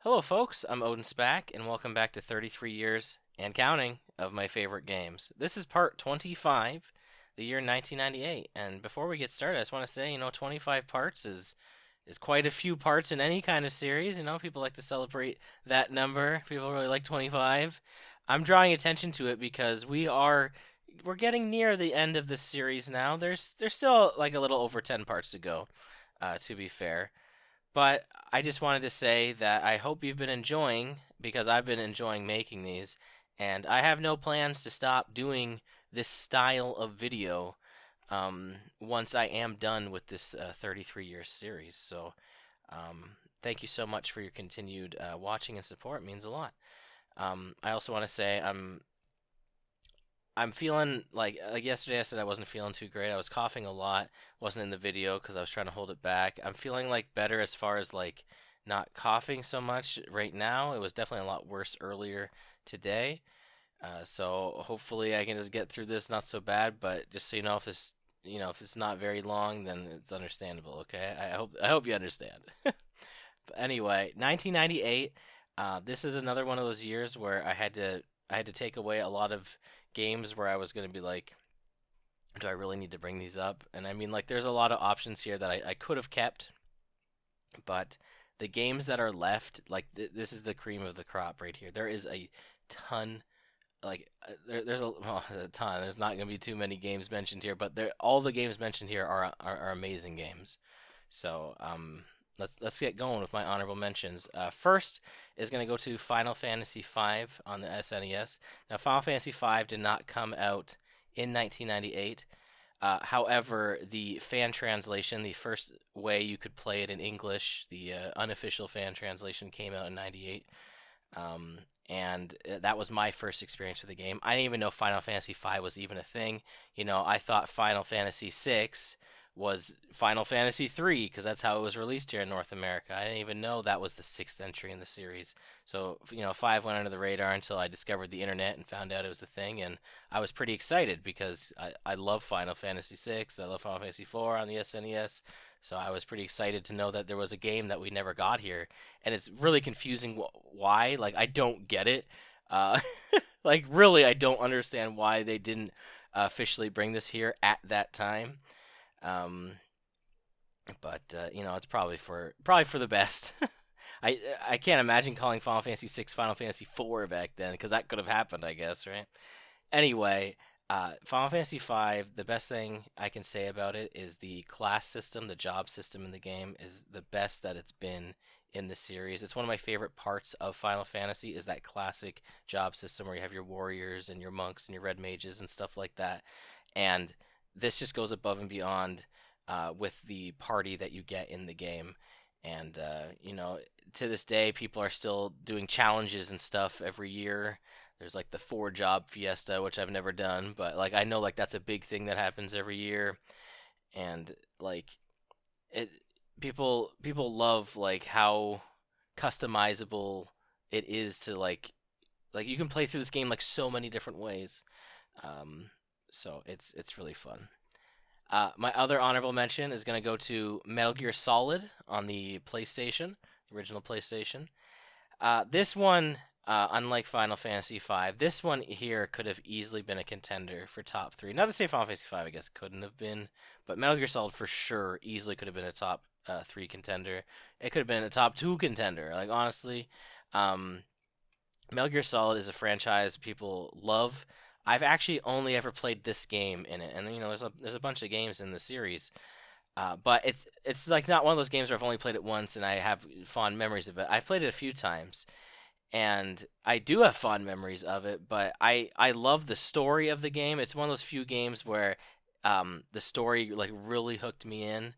Hello, folks. I'm OdinSpack, and welcome back to 33 years and counting of my favorite games. This is part 25, the year 1998. And before we get started, I just want to say, 25 parts is quite a few parts in any kind of series. People like to celebrate that number. People really like 25. I'm drawing attention to it because we're getting near the end of this series now. There's still like a little over 10 parts to go, to be fair. But I just wanted to say that I hope you've been enjoying because I've been enjoying making these, and I have no plans to stop doing this style of video once I am done with this 33-year series. So, thank you so much for your continued watching and support. It means a lot. I also want to say I'm feeling like yesterday I said I wasn't feeling too great. I was coughing a lot. Wasn't in the video because I was trying to hold it back. I'm feeling like better as far as like not coughing so much right now. It was definitely a lot worse earlier today. So hopefully I can just get through this not so bad, but just so you know if it's not very long, then it's understandable, okay? I hope you understand. But anyway, 1998. This is another one of those years where I had to take away a lot of games where I was going to be like, do I really need to bring these up? And I mean, like, there's a lot of options here that I could have kept, but the games that are left, like, this is the cream of the crop right here. There is a ton, like, a ton. There's not going to be too many games mentioned here, but all the games mentioned here are amazing games. So, let's get going with my honorable mentions. First is going to go to Final Fantasy V on the SNES. Now, Final Fantasy V did not come out in 1998. However, the fan translation, the first way you could play it in English, the unofficial fan translation came out in 98. And that was my first experience with the game. I didn't even know Final Fantasy V was even a thing. I thought Final Fantasy VI was Final Fantasy III because that's how it was released here in North America. I didn't even know that was the sixth entry in the series. So, 5 went under the radar until I discovered the internet and found out it was a thing. And I was pretty excited because I love Final Fantasy VI. I love Final Fantasy IV on the SNES. So I was pretty excited to know that there was a game that we never got here. And it's really confusing why. Like, I don't get it. Uh, like, really, I don't understand why they didn't officially bring this here at that time. Um, but it's probably for the best. I can't imagine calling Final Fantasy VI Final Fantasy IV back then because that could have happened, I guess, right? Anyway, Final Fantasy V, the best thing I can say about it is the class system, the job system in the game is the best that it's been in the series. It's one of my favorite parts of Final Fantasy is that classic job system where you have your warriors and your monks and your red mages and stuff like that. And this just goes above and beyond with the party that you get in the game. And, to this day, people are still doing challenges and stuff every year. There's like the 4 job fiesta, which I've never done, but like I know like that's a big thing that happens every year. And like it people love like how customizable it is to like you can play through this game like so many different ways. Um, so it's really fun. My other honorable mention is going to go to Metal Gear Solid on the PlayStation, the original PlayStation. This one, unlike Final Fantasy V, this one here could have easily been a contender for top 3. Not to say Final Fantasy V, I guess, couldn't have been, but Metal Gear Solid for sure easily could have been a top 3 contender. It could have been a top 2 contender. Like, honestly, um, Metal Gear Solid is a franchise people love. I've actually only ever played this game in it, and there's a bunch of games in the series, but it's like not one of those games where I've only played it once and I have fond memories of it. I've played it a few times, and I do have fond memories of it. But I love the story of the game. It's one of those few games where the story like really hooked me in.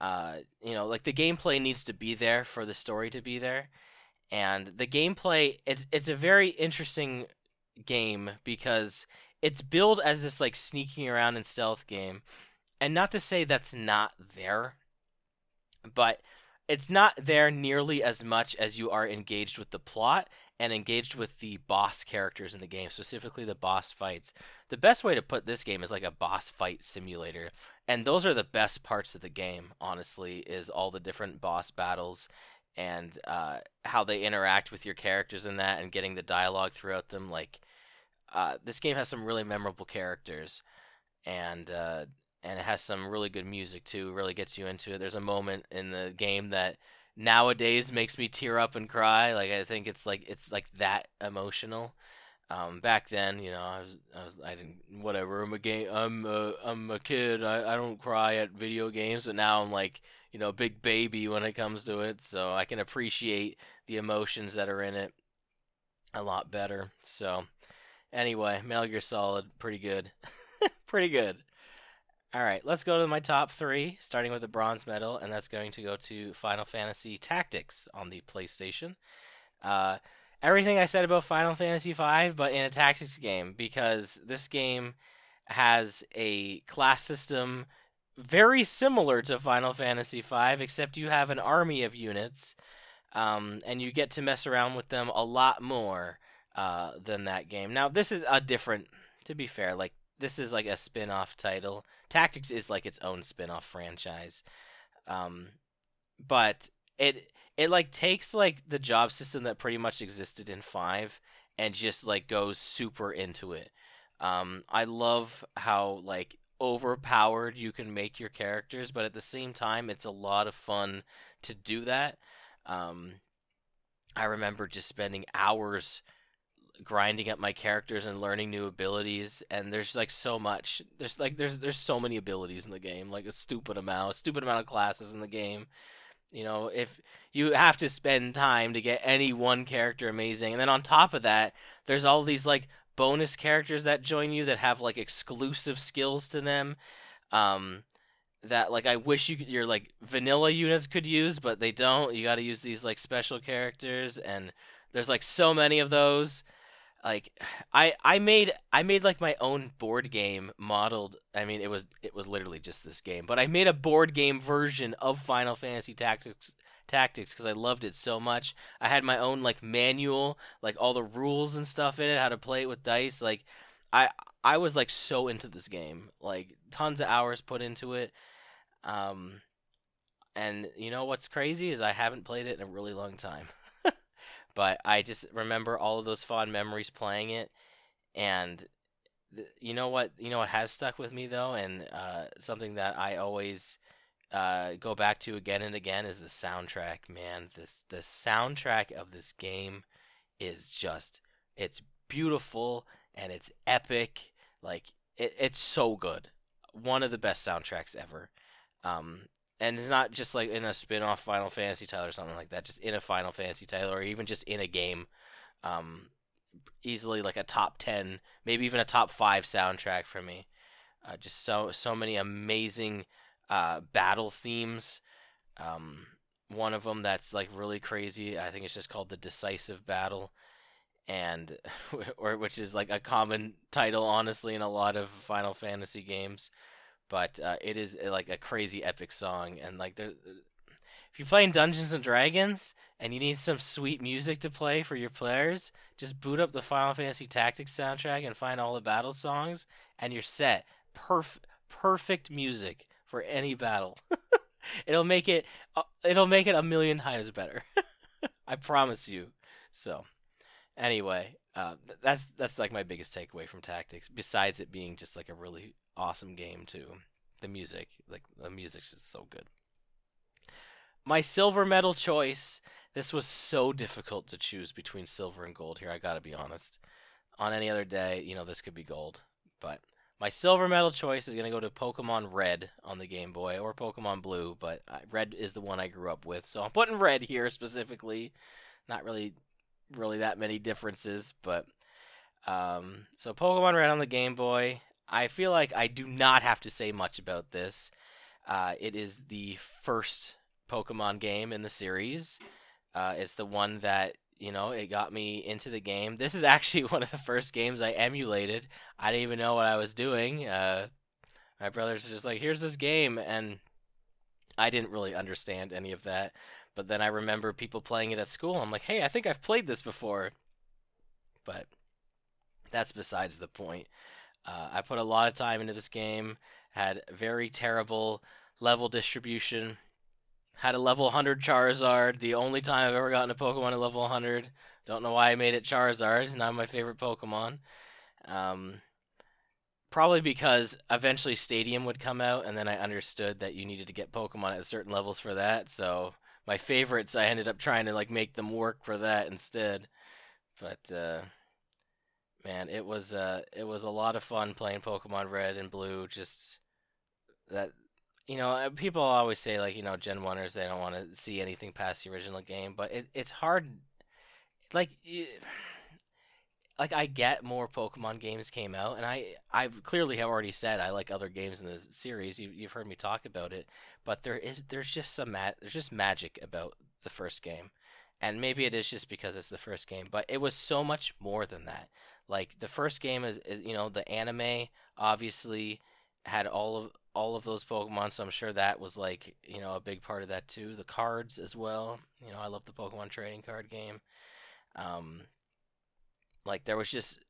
Like the gameplay needs to be there for the story to be there, and the gameplay it's a very interesting game because it's billed as this like sneaking around and stealth game. And not to say that's not there, but it's not there nearly as much as you are engaged with the plot and engaged with the boss characters in the game, specifically the boss fights. The best way to put this game is like a boss fight simulator. And those are the best parts of the game, honestly, is all the different boss battles and how they interact with your characters in that, and getting the dialogue throughout them. Like, this game has some really memorable characters, and and it has some really good music too. Really gets you into it. There's a moment in the game that nowadays makes me tear up and cry. Like, I think it's like that emotional. Back then, I didn't, whatever. I'm a kid. I don't cry at video games, but now I'm like, big baby when it comes to it. So I can appreciate the emotions that are in it a lot better. So anyway, Metal Gear Solid, pretty good, pretty good. All right, let's go to my top three, starting with the bronze medal, and that's going to go to Final Fantasy Tactics on the PlayStation. Uh, Everything I said about Final Fantasy V, but in a tactics game, because this game has a class system very similar to Final Fantasy V, except you have an army of units, and you get to mess around with them a lot more than that game. Now, this is a different, to be fair, like, this is like a spin off title. Tactics is like its own spin off franchise. Um, but it like takes like the job system that pretty much existed in 5 and just like goes super into it. I love how like overpowered you can make your characters, but at the same time it's a lot of fun to do that. um, I remember just spending hours grinding up my characters and learning new abilities, and there's like so much, there's so many abilities in the game, like a stupid amount of classes in the game. If you have to spend time to get any one character amazing, and then on top of that, there's all these like bonus characters that join you that have like exclusive skills to them. Um, that like I wish your like vanilla units could use, but they don't. You got to use these like special characters, and there's like so many of those. Like, I made like my own board game modeled. I mean, it was literally just this game, but I made a board game version of Final Fantasy Tactics because I loved it so much. I had my own like manual, like all the rules and stuff in it, how to play it with dice. Like, I I was like so into this game, like tons of hours put into it. Um, and what's crazy is I haven't played it in a really long time. But I just remember all of those fond memories playing it, and you know what has stuck with me though, and something that I always go back to again and again is the soundtrack. Man, the soundtrack of this game is just, it's beautiful and it's epic. Like, it's so good. One of the best soundtracks ever. Um, and it's not just like in a spin-off Final Fantasy title or something like that, just in a Final Fantasy title or even just in a game. Um, Easily like a top 10, maybe even a top 5 soundtrack for me. Just so many amazing battle themes. Um, One of them that's like really crazy, I think it's just called the Decisive Battle, and or which is like a common title honestly in a lot of Final Fantasy games. But it is like a crazy epic song, and like there, if you're playing Dungeons and Dragons and you need some sweet music to play for your players, just boot up the Final Fantasy Tactics soundtrack and find all the battle songs, and you're set. Perfect music for any battle. It'll make it a million times better. I promise you. So anyway, that's like my biggest takeaway from Tactics. Besides it being just like a really awesome game too, the music's just so good. My silver medal choice. This was so difficult to choose between silver and gold here. I gotta be honest. On any other day, this could be gold, but my silver medal choice is gonna go to Pokemon Red on the Game Boy or Pokemon Blue, but Red is the one I grew up with, so I'm putting Red here specifically. Not really that many differences, but so Pokemon Red on the Game Boy. I feel like I do not have to say much about this. It is the first Pokemon game in the series. It's the one that, it got me into the game. This is actually one of the first games I emulated. I didn't even know what I was doing. My brothers were just like, here's this game, and I didn't really understand any of that. But then I remember people playing it at school. I'm like, hey, I think I've played this before. But that's besides the point. I put a lot of time into this game, had very terrible level distribution, Had a level 100 Charizard. The only time I've ever gotten a Pokemon at level 100. Don't know why I made it Charizard. Not my favorite Pokemon. Um, Probably because eventually Stadium would come out, and then I understood that you needed to get Pokemon at certain levels for that. So my favorites, I ended up trying to like make them work for that instead. But man, it was a lot of fun playing Pokemon Red and Blue. Just that people always say like Gen Oneers they don't want to see anything past the original game, but it's hard. Like like I get more Pokemon games came out, and I've clearly have already said I like other games in the series. You've heard me talk about it, but there's just there's just magic about the first game, and maybe it is just because it's the first game, but it was so much more than that. Like the first game is the anime obviously had all of those Pokemon, so I'm sure that was like a big part of that too. The cards as well. I love the Pokemon trading card game. Um, like there was just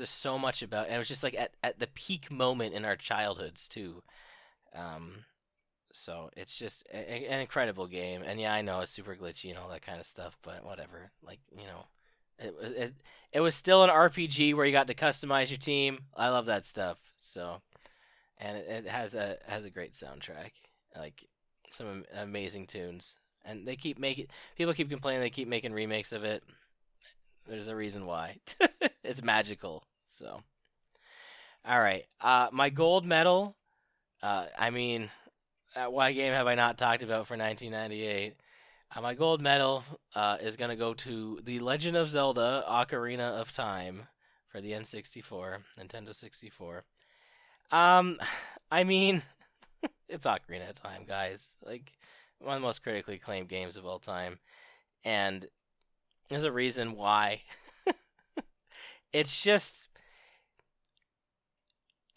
so much about, and it was just like at the peak moment in our childhoods too. Um, so it's just an incredible game, and yeah, I know it's super glitchy and all that kind of stuff, but whatever. Like it was still an RPG where you got to customize your team. I love that stuff. So and it has a great soundtrack, like some amazing tunes, and they keep making people keep complaining they keep making remakes of it. There's a reason why. It's magical. So, all right. My gold medal. I mean, what game have I not talked about for 1998? My gold medal is gonna go to The Legend of Zelda: Ocarina of Time for the N64, Nintendo 64. Um, I mean, it's Ocarina of Time, guys. Like one of the most critically acclaimed games of all time, and there's a reason why. It's just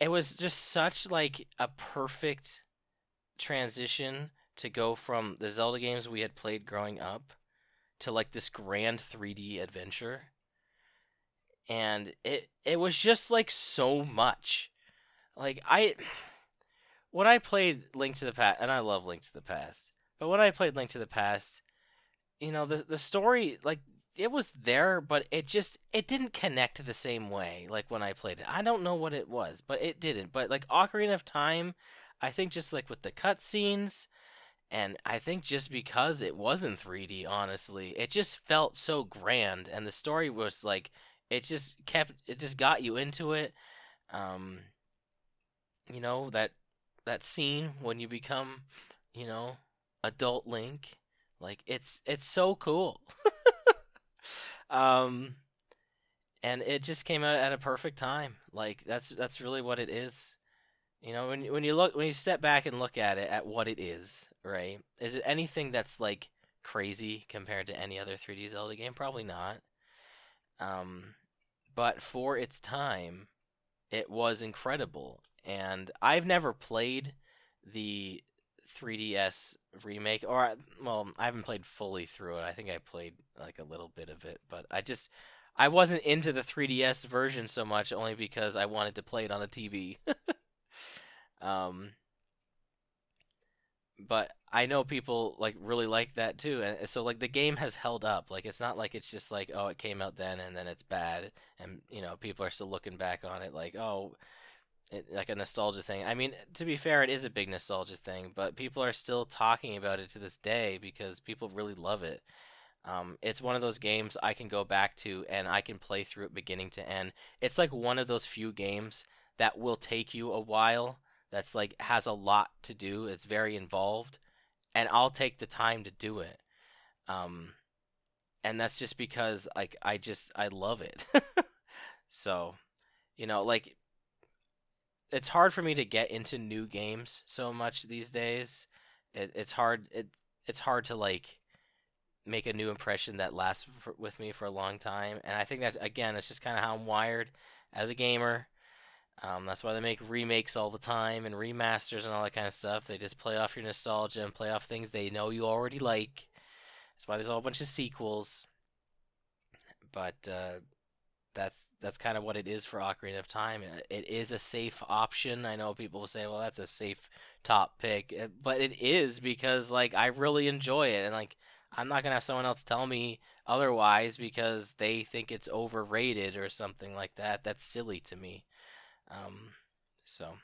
it was just such like a perfect transition to go from the Zelda games we had played growing up to like this grand 3D adventure. And it was just like so much. Like I when I played Link to the Past, and I love Link to the Past, but when I played Link to the Past, the story like it was there, but it didn't connect the same way like when I played it. I don't know what it was, but it didn't. But like Ocarina of Time, I think just like with the cutscenes, and I think just because it was in 3D, honestly, it just felt so grand, and the story was like it just got you into it. Um, that scene when you become, you know, adult Link, like it's so cool. Um, and it just came out at a perfect time. Like that's really what it is. When you step back and look at it at what it is, right? Is it anything that's like crazy compared to any other 3D Zelda game? Probably not. Um, but for its time, it was incredible. And I've never played the 3DS remake, well, I haven't played fully through it. I think I played like a little bit of it, but I wasn't into the 3DS version so much only because I wanted to play it on a TV. Um, but I know people like really like that too, and so like the game has held up. Like it's not like it's just like oh it came out then and then it's bad, and people are still looking back on it like oh like a nostalgia thing. I mean, to be fair, it is a big nostalgia thing, but people are still talking about it to this day because people really love it. It's one of those games I can go back to and I can play through it beginning to end. It's like one of those few games that will take you a while. That's like has a lot to do. It's very involved, and I'll take the time to do it. Um, and that's just because like I love it. So, like it's hard for me to get into new games so much these days. It's hard. It's hard to like make a new impression that lasts with me for a long time. And I think that again, it's just kind of how I'm wired as a gamer. That's why they make remakes all the time and remasters and all that kind of stuff. They just play off your nostalgia and play off things they know you already like. That's why there's a whole bunch of sequels. But that's kind of what it is for Ocarina of Time. It is a safe option. I know people will say, "Well, that's a safe top pick," but it is because like I really enjoy it, and like I'm not gonna have someone else tell me otherwise because they think it's overrated or something like that. That's silly to me. Um, so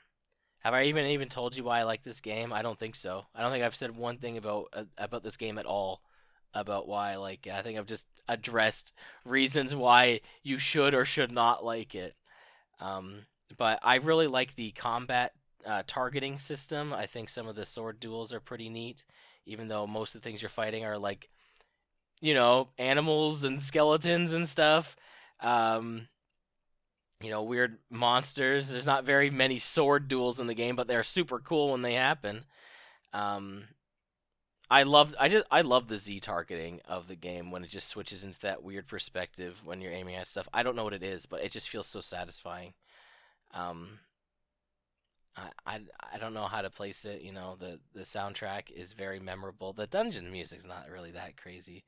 have I even told you why I like this game? I don't think so. I don't think I've said one thing about this game at all about why I like it. I think I've just addressed reasons why you should or should not like it. Um, but I really like the combat targeting system. I think some of the sword duels are pretty neat, even though most of the things you're fighting are like, animals and skeletons and stuff. Um, weird monsters. There's not very many sword duels in the game, but they're super cool when they happen. Um, I love the Z targeting of the game when it just switches into that weird perspective when you're aiming at stuff. I don't know what it is, but it just feels so satisfying. Um, I don't know how to place it. The soundtrack is very memorable. The dungeon music's not really that crazy.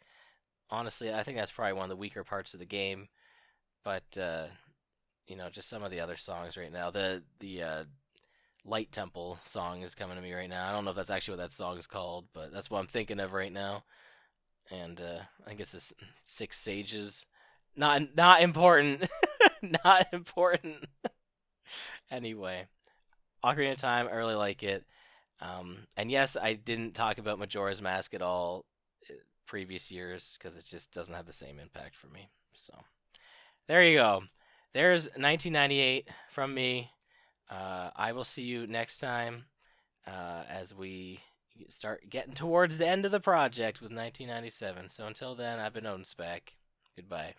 Honestly, I think that's probably one of the weaker parts of the game. But just some of the other songs right now. The Light Temple song is coming to me right now. I don't know if that's actually what that song is called, but that's what I'm thinking of right now. And I think it's this Six Sages. Not important. Not important. Anyway, Ocarina of Time. I really like it. And yes, I didn't talk about Majora's Mask at all previous years because it just doesn't have the same impact for me. So there you go. There's 1998 from me. I will see you next time as we start getting towards the end of the project with 1997. So until then, I've been OdinSpack. Goodbye.